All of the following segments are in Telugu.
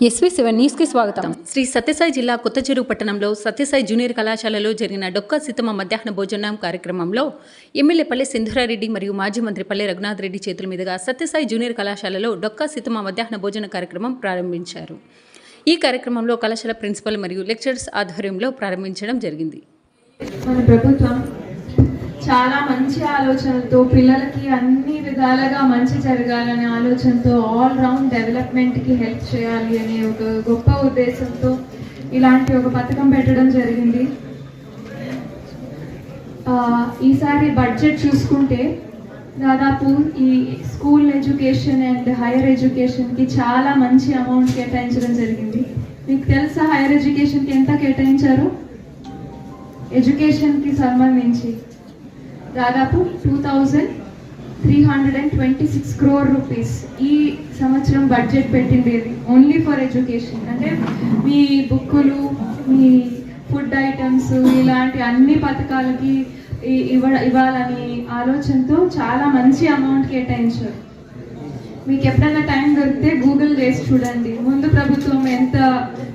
SV7 న్యూస్కి స్వాగతం. శ్రీ సత్యసాయి జిల్లా కొత్తచెరువు పట్టణంలో సత్యసాయి జూనియర్ కళాశాలలో జరిగిన డొక్కా సీతమ్మ మధ్యాహ్న భోజనం కార్యక్రమంలో ఎమ్మెల్యే పల్లె సింధురారెడ్డి మరియు మాజీ మంత్రి పల్లె రఘునాథ్ రెడ్డి చేతుల మీదుగా సత్యసాయి జూనియర్ కళాశాలలో డొక్కా సీతమ్మ మధ్యాహ్న భోజన కార్యక్రమం ప్రారంభించారు. ఈ కార్యక్రమంలో కళాశాల ప్రిన్సిపల్ మరియు లెక్చరర్స్ ఆధ్వర్యంలో ప్రారంభించడం జరిగింది. మన ప్రభుత్వం చాలా మంచి ఆలోచనలతో పిల్లలకి అన్ని విధాలుగా మంచి జరగాలనే ఆలోచనతో ఆల్ రౌండ్ డెవలప్మెంట్కి హెల్ప్ చేయాలి అనే ఒక గొప్ప ఉద్దేశంతో ఇలాంటి ఒక పథకం పెట్టడం జరిగింది. ఈసారి బడ్జెట్ చూసుకుంటే దాదాపు ఈ స్కూల్ ఎడ్యుకేషన్ అండ్ హైయర్ ఎడ్యుకేషన్కి చాలా మంచి అమౌంట్ కేటాయించడం జరిగింది. మీకు తెలుసా హైయర్ ఎడ్యుకేషన్కి ఎంత కేటాయించారు? ఎడ్యుకేషన్కి సంబంధించి దాదాపు 2326 crore రూపీస్ ఈ సంవత్సరం బడ్జెట్ పెట్టింది. ఓన్లీ ఫర్ ఎడ్యుకేషన్, అంటే మీ బుక్కులు, మీ ఫుడ్ ఐటమ్స్, ఇలాంటి అన్ని పథకాలకి ఇవ్వాలని ఆలోచనతో చాలా మంచి అమౌంట్ కేటాయించారు. మీకు ఎప్పుడైనా టైం దొరికితే గూగుల్ చేసి చూడండి, ముందు ప్రభుత్వం ఎంత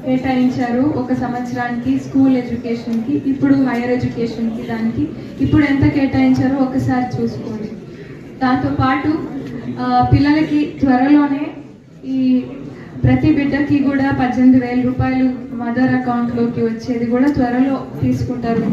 కేటాయించారు ఒక సంవత్సరానికి స్కూల్ ఎడ్యుకేషన్కి, ఇప్పుడు హైయర్ ఎడ్యుకేషన్కి, దానికి ఇప్పుడు ఎంత కేటాయించారో ఒకసారి చూసుకోండి. దాంతోపాటు పిల్లలకి త్వరలోనే ఈ ప్రతి బిడ్డకి కూడా 18,000 రూపాయలు మదర్ అకౌంట్లోకి వచ్చేది కూడా త్వరలో తీసుకుంటారు.